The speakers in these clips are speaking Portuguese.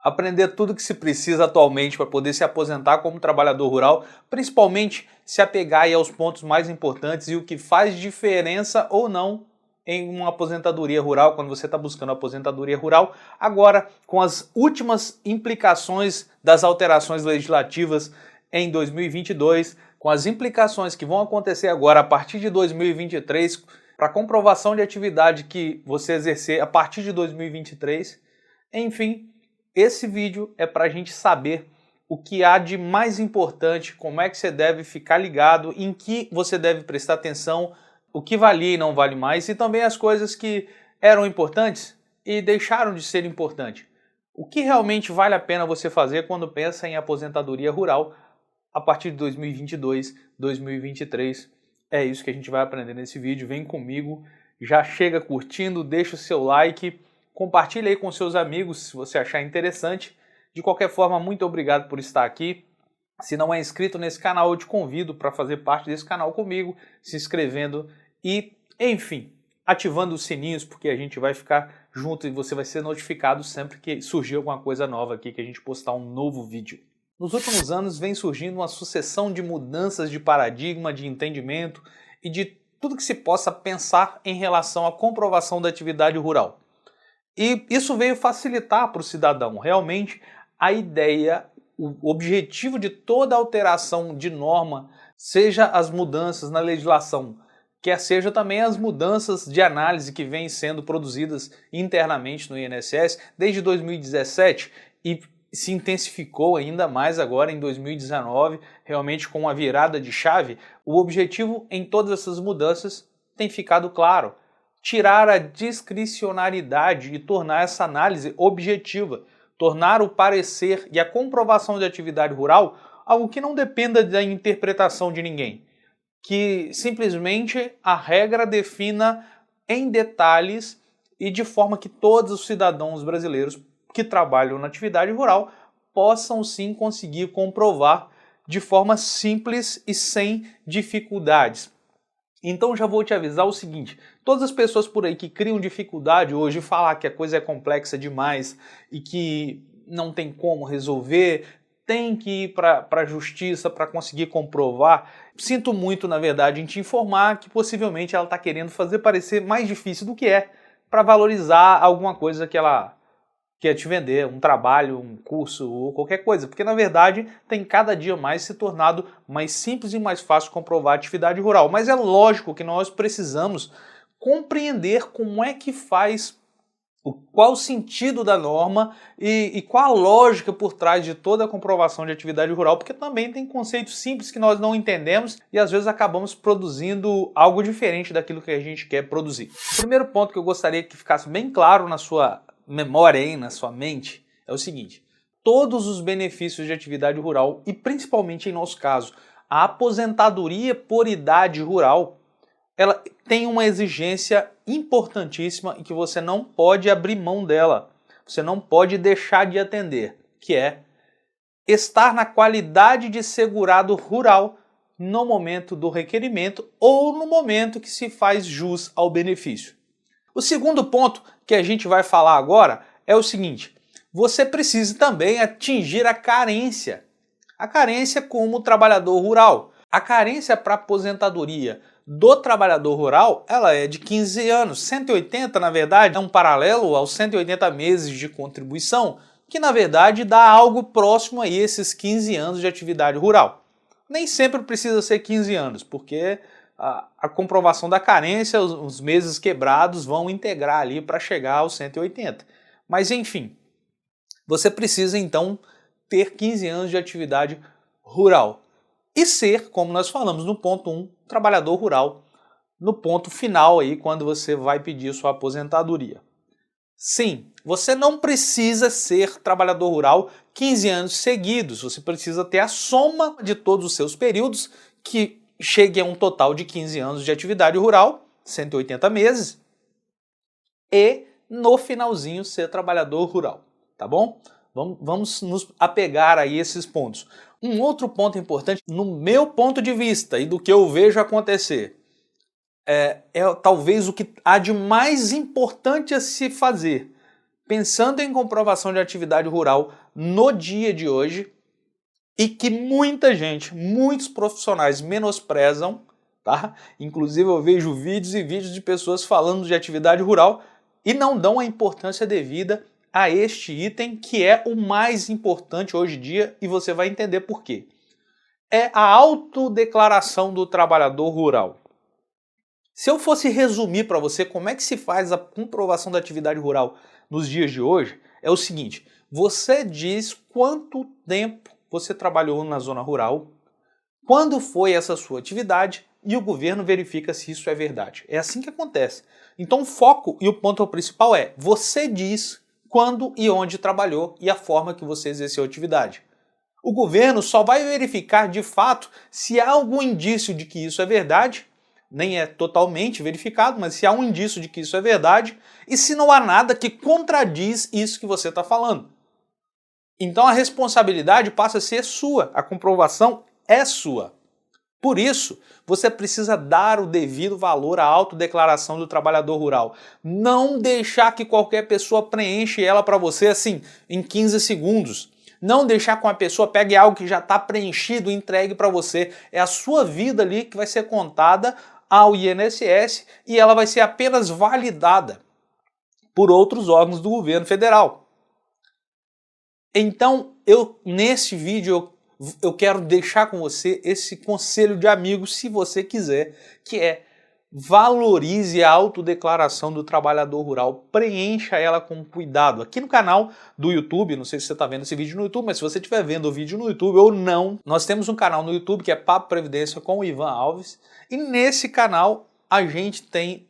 aprender tudo que se precisa atualmente para poder se aposentar como trabalhador rural, principalmente se apegar aí aos pontos mais importantes e o que faz diferença ou não em uma aposentadoria rural, quando você está buscando aposentadoria rural, agora com as últimas implicações das alterações legislativas em 2022, com as implicações que vão acontecer agora a partir de 2023, para comprovação de atividade que você exercer a partir de 2023, enfim, esse vídeo é para a gente saber o que há de mais importante, como é que você deve ficar ligado, em que você deve prestar atenção, o que valia e não vale mais, e também as coisas que eram importantes e deixaram de ser importantes. O que realmente vale a pena você fazer quando pensa em aposentadoria rural a partir de 2022, 2023. É isso que a gente vai aprender nesse vídeo. Vem comigo, já chega curtindo, deixa o seu like, compartilha aí com seus amigos se você achar interessante. De qualquer forma, muito obrigado por estar aqui. Se não é inscrito nesse canal, eu te convido para fazer parte desse canal comigo, se inscrevendo e, enfim, ativando os sininhos, porque a gente vai ficar junto e você vai ser notificado sempre que surgir alguma coisa nova aqui, que a gente postar um novo vídeo. Nos últimos anos vem surgindo uma sucessão de mudanças de paradigma, de entendimento e de tudo que se possa pensar em relação à comprovação da atividade rural. E isso veio facilitar para o cidadão. Realmente, a ideia, o objetivo de toda alteração de norma, seja as mudanças na legislação, quer seja também as mudanças de análise que vêm sendo produzidas internamente no INSS desde 2017 e se intensificou ainda mais agora em 2019, realmente com a virada de chave. O objetivo em todas essas mudanças tem ficado claro: tirar a discricionariedade e tornar essa análise objetiva, tornar o parecer e a comprovação de atividade rural algo que não dependa da interpretação de ninguém, que simplesmente a regra defina em detalhes e de forma que todos os cidadãos brasileiros que trabalham na atividade rural possam sim conseguir comprovar de forma simples e sem dificuldades. Então já vou te avisar o seguinte: todas as pessoas por aí que criam dificuldade hoje, falar que a coisa é complexa demais e que não tem como resolver, tem que ir para a justiça para conseguir comprovar, sinto muito, na verdade, em te informar que possivelmente ela está querendo fazer parecer mais difícil do que é, para valorizar alguma coisa que ela quer te vender, um trabalho, um curso ou qualquer coisa, porque na verdade tem cada dia mais se tornado mais simples e mais fácil comprovar a atividade rural. Mas é lógico que nós precisamos compreender como é que faz, qual o sentido da norma e qual a lógica por trás de toda a comprovação de atividade rural, porque também tem conceitos simples que nós não entendemos e às vezes acabamos produzindo algo diferente daquilo que a gente quer produzir. O primeiro ponto que eu gostaria que ficasse bem claro na sua memória aí, na sua mente, é o seguinte: todos os benefícios de atividade rural e principalmente em nosso caso, a aposentadoria por idade rural, ela tem uma exigência importantíssima e que você não pode abrir mão dela, você não pode deixar de atender, que é estar na qualidade de segurado rural no momento do requerimento ou no momento que se faz jus ao benefício. O segundo ponto que a gente vai falar agora é o seguinte: você precisa também atingir a carência. A carência como trabalhador rural. A carência para aposentadoria do trabalhador rural, ela é de 15 anos. 180, na verdade, é um paralelo aos 180 meses de contribuição, que na verdade dá algo próximo a esses 15 anos de atividade rural. Nem sempre precisa ser 15 anos, porque a comprovação da carência, os meses quebrados vão integrar ali para chegar aos 180. Mas enfim, você precisa então ter 15 anos de atividade rural e ser, como nós falamos no ponto 1, trabalhador rural, no ponto final aí, quando você vai pedir sua aposentadoria. Sim, você não precisa ser trabalhador rural 15 anos seguidos, você precisa ter a soma de todos os seus períodos, que chegue a um total de 15 anos de atividade rural, 180 meses, e no finalzinho ser trabalhador rural, tá bom? Vamos nos apegar a esses pontos. Um outro ponto importante, no meu ponto de vista e do que eu vejo acontecer, é talvez o que há de mais importante a se fazer pensando em comprovação de atividade rural no dia de hoje e que muita gente, muitos profissionais menosprezam, tá? Inclusive eu vejo vídeos e vídeos de pessoas falando de atividade rural e não dão a importância devida a este item que é o mais importante hoje em dia e você vai entender por quê. É a autodeclaração do trabalhador rural. Se eu fosse resumir para você como é que se faz a comprovação da atividade rural nos dias de hoje, é o seguinte: você diz quanto tempo você trabalhou na zona rural, quando foi essa sua atividade e o governo verifica se isso é verdade. É assim que acontece. Então o foco e o ponto principal é: você diz quando e onde trabalhou e a forma que você exerceu a atividade. O governo só vai verificar de fato se há algum indício de que isso é verdade, nem é totalmente verificado, mas se há um indício de que isso é verdade, e se não há nada que contradiz isso que você está falando. Então a responsabilidade passa a ser sua, a comprovação é sua. Por isso, você precisa dar o devido valor à autodeclaração do trabalhador rural. Não deixar que qualquer pessoa preenche ela para você assim, em 15 segundos. Não deixar que uma pessoa pegue algo que já está preenchido e entregue para você. É a sua vida ali que vai ser contada ao INSS e ela vai ser apenas validada por outros órgãos do governo federal. Então, nesse vídeo eu quero deixar com você esse conselho de amigo, se você quiser, que é: valorize a autodeclaração do trabalhador rural, preencha ela com cuidado. Aqui no canal do YouTube, não sei se você está vendo esse vídeo no YouTube, mas se você estiver vendo o vídeo no YouTube ou não, nós temos um canal no YouTube que é Papo Previdência com o Ivan Alves, e nesse canal a gente tem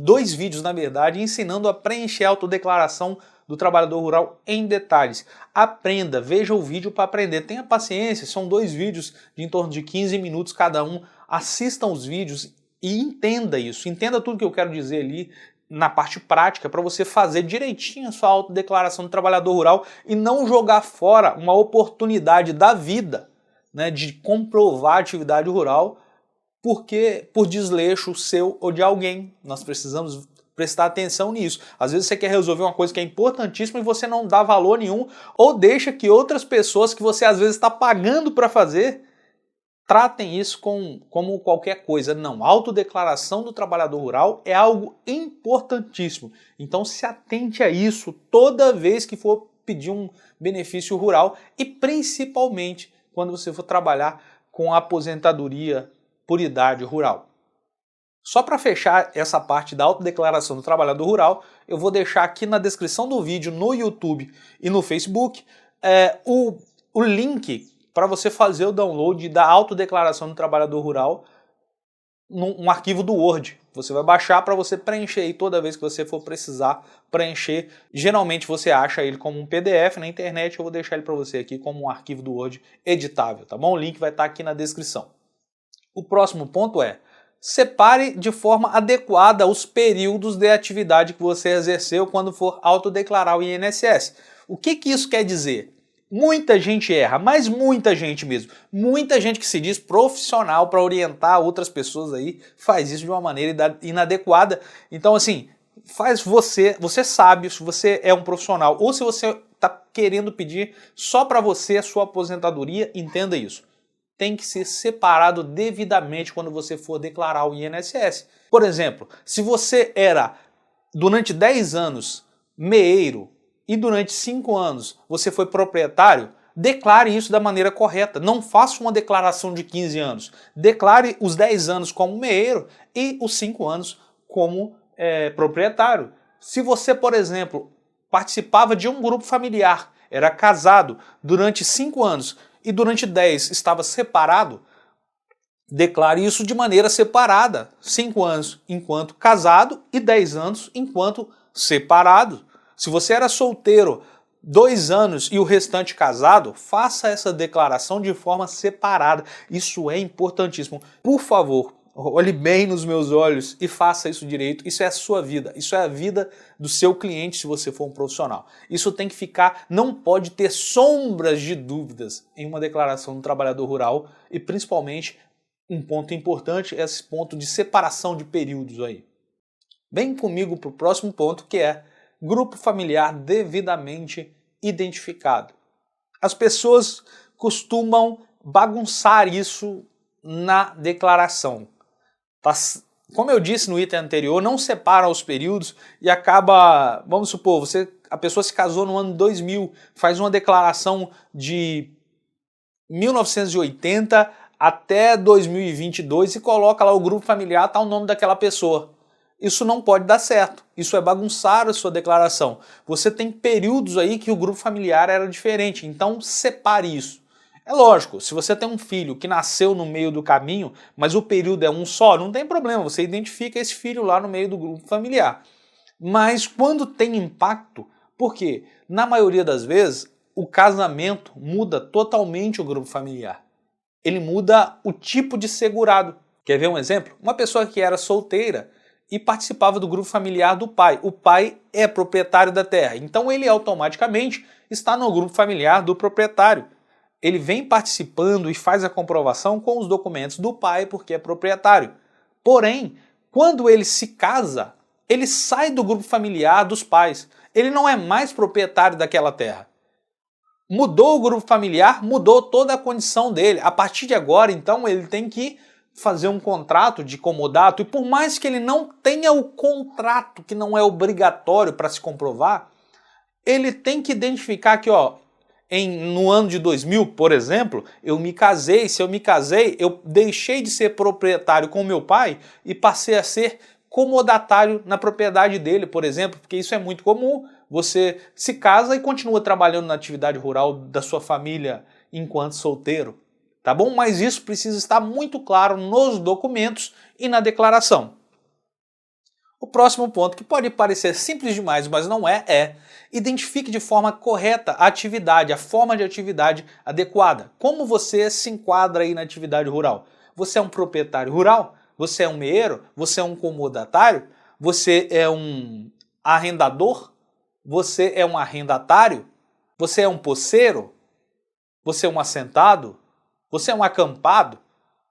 dois vídeos, na verdade, ensinando a preencher a autodeclaração do trabalhador rural em detalhes. Aprenda, veja o vídeo para aprender, tenha paciência, são dois vídeos de em torno de 15 minutos cada um, assistam os vídeos e entenda isso, entenda tudo que eu quero dizer ali na parte prática para você fazer direitinho a sua autodeclaração do trabalhador rural e não jogar fora uma oportunidade da vida, né, de comprovar a atividade rural por desleixo seu ou de alguém. Nós precisamos prestar atenção nisso. Às vezes você quer resolver uma coisa que é importantíssima e você não dá valor nenhum ou deixa que outras pessoas que você às vezes está pagando para fazer tratem isso como qualquer coisa. Não, a autodeclaração do trabalhador rural é algo importantíssimo. Então se atente a isso toda vez que for pedir um benefício rural e principalmente quando você for trabalhar com a aposentadoria por idade rural. Só para fechar essa parte da autodeclaração do trabalhador rural, eu vou deixar aqui na descrição do vídeo no YouTube e no Facebook o link para você fazer o download da autodeclaração do trabalhador rural num arquivo do Word. Você vai baixar para você preencher aí toda vez que você for precisar preencher. Geralmente você acha ele como um PDF na internet, eu vou deixar ele para você aqui como um arquivo do Word editável, tá bom? O link vai estar aqui na descrição. O próximo ponto é: separe de forma adequada os períodos de atividade que você exerceu quando for autodeclarar o INSS. O que isso quer dizer? Muita gente erra, mas muita gente mesmo. Muita gente que se diz profissional para orientar outras pessoas aí faz isso de uma maneira inadequada. Então assim, você sabe se você é um profissional ou se você está querendo pedir só para você a sua aposentadoria, entenda isso. Tem que ser separado devidamente quando você for declarar o INSS. Por exemplo, se você era durante 10 anos meeiro e durante 5 anos você foi proprietário, declare isso da maneira correta. Não faça uma declaração de 15 anos. Declare os 10 anos como meeiro e os 5 anos como proprietário. Se você, por exemplo, participava de um grupo familiar, era casado durante 5 anos e durante 10 estava separado, declare isso de maneira separada. 5 anos enquanto casado e 10 anos enquanto separado. Se você era solteiro 2 anos e o restante casado, faça essa declaração de forma separada. Isso é importantíssimo. Por favor, olhe bem nos meus olhos e faça isso direito. Isso é a sua vida. Isso é a vida do seu cliente se você for um profissional. Isso tem que ficar, não pode ter sombras de dúvidas em uma declaração do trabalhador rural e principalmente um ponto importante é esse ponto de separação de períodos aí. Vem comigo para o próximo ponto, que é: grupo familiar devidamente identificado. As pessoas costumam bagunçar isso na declaração. Como eu disse no item anterior, não separa os períodos e acaba, vamos supor, a pessoa se casou no ano 2000, faz uma declaração de 1980 até 2022 e coloca lá o grupo familiar, tá o nome daquela pessoa. Isso não pode dar certo, isso é bagunçar a sua declaração. Você tem períodos aí que o grupo familiar era diferente, então separe isso. É lógico, se você tem um filho que nasceu no meio do caminho, mas o período é um só, não tem problema, você identifica esse filho lá no meio do grupo familiar. Mas quando tem impacto, por quê? Na maioria das vezes, o casamento muda totalmente o grupo familiar. Ele muda o tipo de segurado. Quer ver um exemplo? Uma pessoa que era solteira e participava do grupo familiar do pai. O pai é proprietário da terra, então ele automaticamente está no grupo familiar do proprietário. Ele vem participando e faz a comprovação com os documentos do pai porque é proprietário. Porém, quando ele se casa, ele sai do grupo familiar dos pais. Ele não é mais proprietário daquela terra. Mudou o grupo familiar, mudou toda a condição dele. A partir de agora, então, ele tem que fazer um contrato de comodato e por mais que ele não tenha o contrato, que não é obrigatório para se comprovar, ele tem que identificar que, no ano de 2000, por exemplo, eu me casei. Se eu me casei, eu deixei de ser proprietário com meu pai e passei a ser comodatário na propriedade dele, por exemplo, porque isso é muito comum. Você se casa e continua trabalhando na atividade rural da sua família enquanto solteiro, tá bom? Mas isso precisa estar muito claro nos documentos e na declaração. O próximo ponto, que pode parecer simples demais, mas não é identifique de forma correta a atividade, a forma de atividade adequada. Como você se enquadra aí na atividade rural? Você é um proprietário rural? Você é um meeiro? Você é um comodatário? Você é um arrendador? Você é um arrendatário? Você é um poceiro? Você é um assentado? Você é um acampado?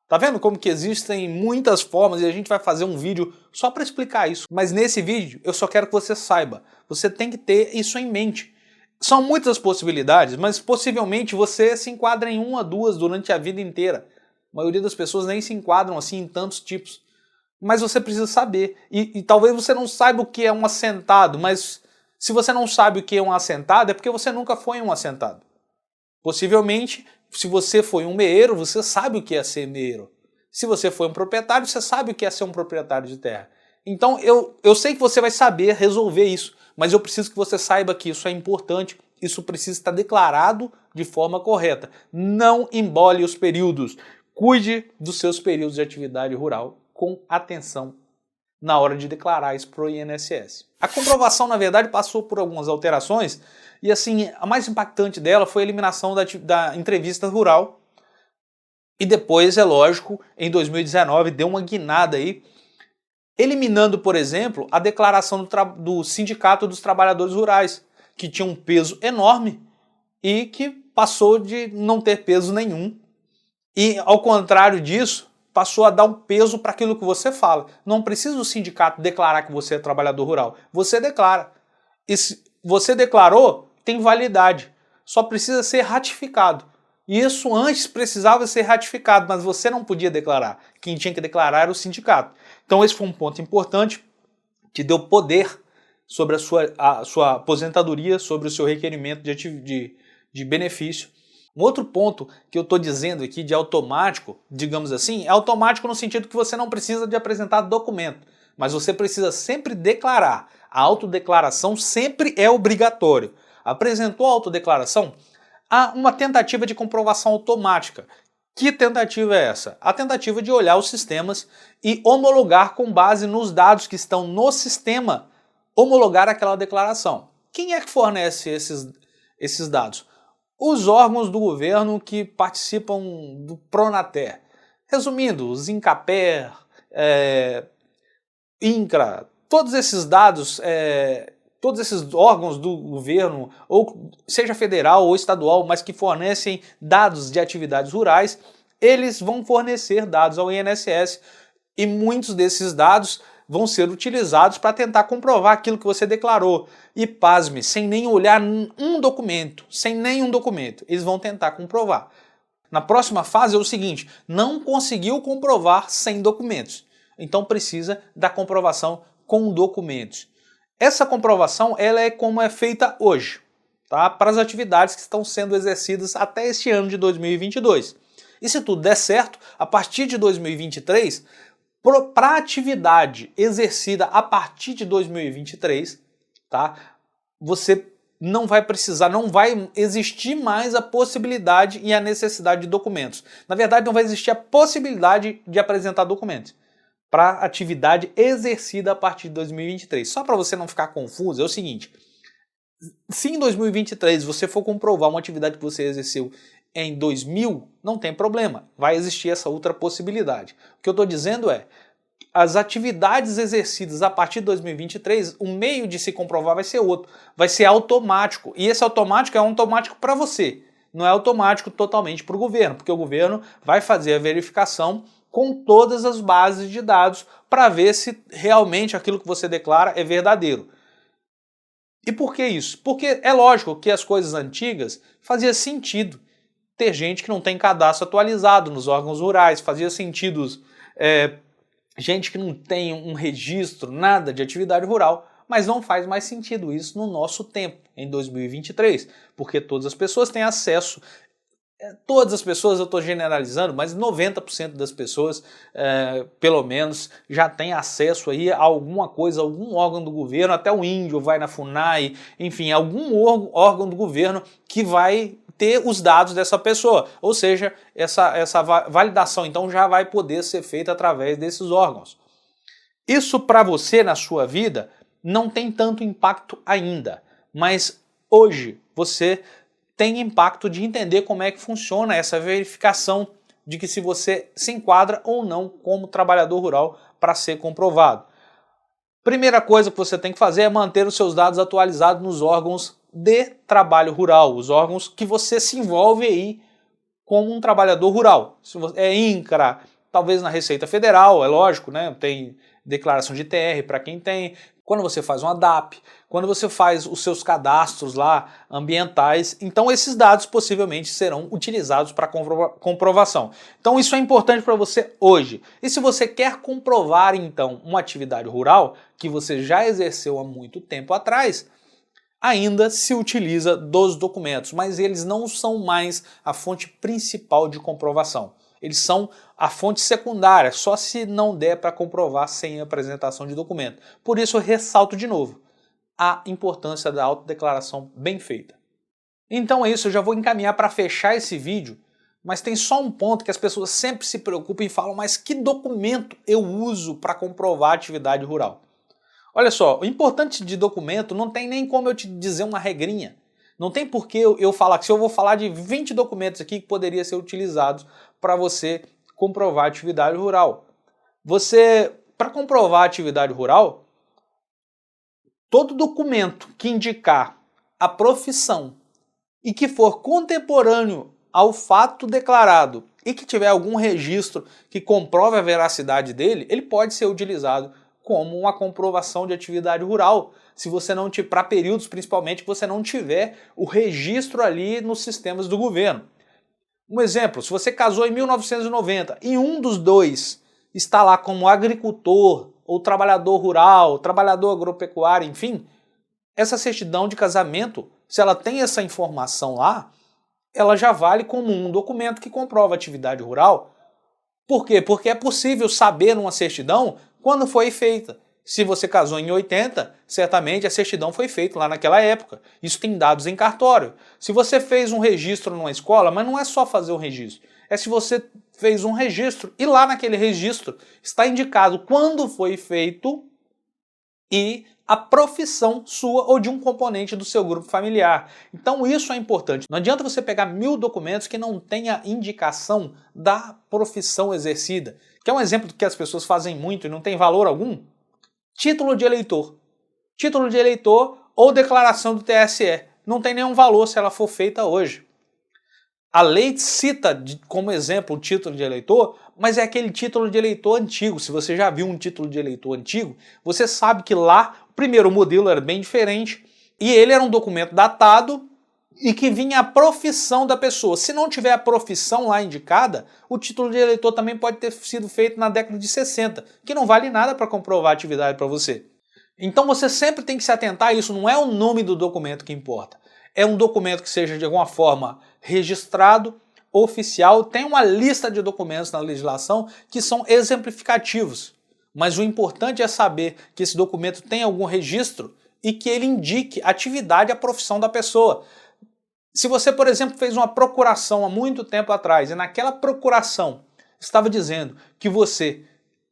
Tá vendo como que existem muitas formas e a gente vai fazer um vídeo só para explicar isso. Mas nesse vídeo eu só quero que você saiba. Você tem que ter isso em mente. São muitas possibilidades, mas possivelmente você se enquadra em uma, duas durante a vida inteira. A maioria das pessoas nem se enquadram assim em tantos tipos. Mas você precisa saber. E talvez você não saiba o que é um assentado, mas se você não sabe o que é um assentado é porque você nunca foi um assentado. Possivelmente, se você foi um meeiro, você sabe o que é ser meeiro. Se você foi um proprietário, você sabe o que é ser um proprietário de terra. Então eu sei que você vai saber resolver isso, mas eu preciso que você saiba que isso é importante, isso precisa estar declarado de forma correta. Não embole os períodos. Cuide dos seus períodos de atividade rural com atenção na hora de declarar isso para o INSS. A comprovação, na verdade, passou por algumas alterações e, assim, a mais impactante dela foi a eliminação da entrevista rural e depois, é lógico, em 2019 deu uma guinada aí, eliminando, por exemplo, a declaração do Sindicato dos Trabalhadores Rurais, que tinha um peso enorme e que passou de não ter peso nenhum. E, ao contrário disso, passou a dar um peso para aquilo que você fala. Não precisa o sindicato declarar que você é trabalhador rural. Você declara. E se você declarou, tem validade. Só precisa ser ratificado. E isso antes precisava ser ratificado, mas você não podia declarar. Quem tinha que declarar era o sindicato. Então esse foi um ponto importante que deu poder sobre a sua aposentadoria, sobre o seu requerimento de benefício. Um outro ponto que eu estou dizendo aqui de automático, digamos assim, é automático no sentido que você não precisa de apresentar documento, mas você precisa sempre declarar. A autodeclaração sempre é obrigatório. Apresentou a autodeclaração? Há uma tentativa de comprovação automática. Que tentativa é essa? A tentativa de olhar os sistemas e homologar com base nos dados que estão no sistema, homologar aquela declaração. Quem é que fornece esses dados? Os órgãos do governo que participam do Pronater. Resumindo, os INCAPER, INCRA, todos esses dados, todos esses órgãos do governo, ou seja federal ou estadual, mas que fornecem dados de atividades rurais, eles vão fornecer dados ao INSS e muitos desses dados vão ser utilizados para tentar comprovar aquilo que você declarou. E pasme, sem nem olhar um documento, sem nenhum documento, eles vão tentar comprovar. Na próxima fase é o seguinte, não conseguiu comprovar sem documentos. Então precisa da comprovação com documentos. Essa comprovação ela é como é feita hoje, tá? Para as atividades que estão sendo exercidas até este ano de 2022. E se tudo der certo, a partir de 2023, para a atividade exercida a partir de 2023, tá? Você não vai precisar, não vai existir mais a possibilidade e a necessidade de documentos. Na verdade, não vai existir a possibilidade de apresentar documentos para a atividade exercida a partir de 2023. Só para você não ficar confuso, é o seguinte, se em 2023 você for comprovar uma atividade que você exerceu em 2000, não tem problema, vai existir essa outra possibilidade. O que eu estou dizendo é, as atividades exercidas a partir de 2023, o meio de se comprovar vai ser outro, vai ser automático, e esse automático é um automático para você, não é automático totalmente para o governo, porque o governo vai fazer a verificação com todas as bases de dados para ver se realmente aquilo que você declara é verdadeiro. E por que isso? Porque é lógico que as coisas antigas fazia sentido ter gente que não tem cadastro atualizado nos órgãos rurais, fazia sentido gente que não tem um registro, nada de atividade rural, mas não faz mais sentido isso no nosso tempo, em 2023, porque todas as pessoas têm acesso. Todas as pessoas, eu estou generalizando, mas 90% das pessoas, pelo menos, já tem acesso aí a alguma coisa, algum órgão do governo, até o índio vai na FUNAI, enfim, algum órgão do governo que vai ter os dados dessa pessoa. Ou seja, essa validação então já vai poder ser feita através desses órgãos. Isso para você na sua vida não tem tanto impacto ainda, mas hoje você tem impacto de entender como é que funciona essa verificação de que se você se enquadra ou não como trabalhador rural para ser comprovado. Primeira coisa que você tem que fazer é manter os seus dados atualizados nos órgãos de trabalho rural, os órgãos que você se envolve aí como um trabalhador rural. Se é INCRA, talvez na Receita Federal, é lógico, né? Tem declaração de TR para quem tem. Quando você faz um ADAP, quando você faz os seus cadastros lá ambientais, então esses dados possivelmente serão utilizados para comprovação. Então isso é importante para você hoje. E se você quer comprovar então uma atividade rural que você já exerceu há muito tempo atrás, ainda se utiliza dos documentos, mas eles não são mais a fonte principal de comprovação. Eles são a fonte secundária, só se não der para comprovar sem apresentação de documento. Por isso eu ressalto de novo a importância da autodeclaração bem feita. Então é isso, eu já vou encaminhar para fechar esse vídeo, mas tem só um ponto que as pessoas sempre se preocupam e falam, mas que documento eu uso para comprovar a atividade rural? Olha só, o importante de documento não tem nem como eu te dizer uma regrinha. Não tem por que eu falar que se eu vou falar de 20 documentos aqui que poderiam ser utilizados para você comprovar a atividade rural. Para comprovar a atividade rural, todo documento que indicar a profissão e que for contemporâneo ao fato declarado e que tiver algum registro que comprove a veracidade dele, ele pode ser utilizado como uma comprovação de atividade rural, se você não tiver, para períodos principalmente que você não tiver o registro ali nos sistemas do governo. Um exemplo, se você casou em 1990 e um dos dois está lá como agricultor ou trabalhador rural, trabalhador agropecuário, enfim, essa certidão de casamento, se ela tem essa informação lá, ela já vale como um documento que comprova a atividade rural. Por quê? Porque é possível saber numa certidão quando foi feita. Se você casou em 80, certamente a certidão foi feita lá naquela época. Isso tem dados em cartório. Se você fez um registro numa escola, mas não é só fazer o registro, é se você fez um registro e lá naquele registro está indicado quando foi feito e a profissão sua ou de um componente do seu grupo familiar. Então isso é importante. Não adianta você pegar 1000 documentos que não tenha indicação da profissão exercida. Que é um exemplo que as pessoas fazem muito e não tem valor algum. Título de eleitor. Título de eleitor ou declaração do TSE. Não tem nenhum valor se ela for feita hoje. A lei cita como exemplo o título de eleitor, mas é aquele título de eleitor antigo. Se você já viu um título de eleitor antigo, você sabe que lá, primeiro, o modelo era bem diferente e ele era um documento datado e que vinha a profissão da pessoa. Se não tiver a profissão lá indicada, o título de eleitor também pode ter sido feito na década de 60, que não vale nada para comprovar a atividade para você. Então você sempre tem que se atentar a isso, não é o nome do documento que importa. É um documento que seja de alguma forma registrado, oficial, tem uma lista de documentos na legislação que são exemplificativos. Mas o importante é saber que esse documento tem algum registro e que ele indique a atividade e a profissão da pessoa. Se você, por exemplo, fez uma procuração há muito tempo atrás e naquela procuração estava dizendo que você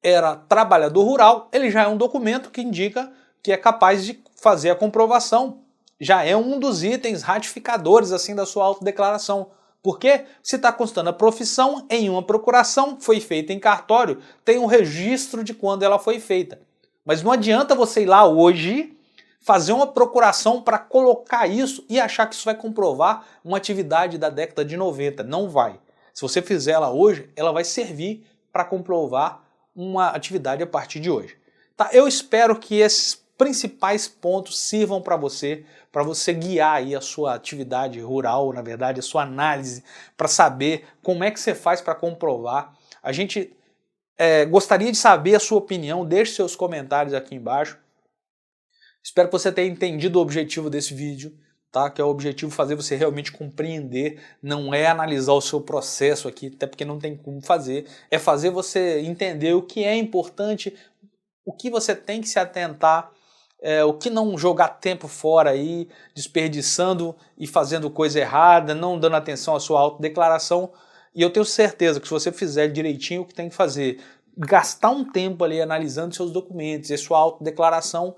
era trabalhador rural, ele já é um documento que indica que é capaz de fazer a comprovação. Já é um dos itens ratificadores assim da sua autodeclaração. Porque se está constando a profissão em uma procuração, foi feita em cartório, tem um registro de quando ela foi feita. Mas não adianta você ir lá hoje fazer uma procuração para colocar isso e achar que isso vai comprovar uma atividade da década de 90. Não vai. Se você fizer ela hoje, ela vai servir para comprovar uma atividade a partir de hoje. Tá? Eu espero que esses principais pontos sirvam para você guiar aí a sua atividade rural, na verdade, a sua análise, para saber como é que você faz para comprovar. A gente gostaria de saber a sua opinião, deixe seus comentários aqui embaixo. Espero que você tenha entendido o objetivo desse vídeo, tá? Que é o objetivo fazer você realmente compreender, não é analisar o seu processo aqui, até porque não tem como fazer, é fazer você entender o que é importante, o que você tem que se atentar, o que não jogar tempo fora aí, desperdiçando e fazendo coisa errada, não dando atenção à sua autodeclaração. E eu tenho certeza que se você fizer direitinho o que tem que fazer, gastar um tempo ali analisando seus documentos e sua autodeclaração,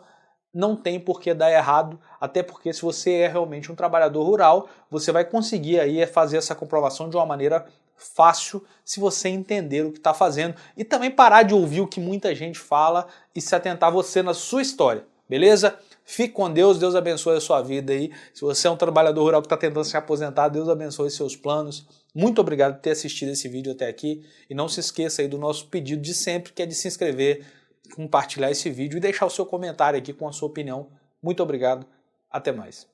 não tem por que dar errado, até porque se você é realmente um trabalhador rural, você vai conseguir aí fazer essa comprovação de uma maneira fácil se você entender o que está fazendo e também parar de ouvir o que muita gente fala e se atentar você na sua história, beleza? Fique com Deus, Deus abençoe a sua vida aí. Se você é um trabalhador rural que está tentando se aposentar, Deus abençoe seus planos. Muito obrigado por ter assistido esse vídeo até aqui e não se esqueça aí do nosso pedido de sempre, que é de se inscrever, compartilhar esse vídeo e deixar o seu comentário aqui com a sua opinião. Muito obrigado, até mais.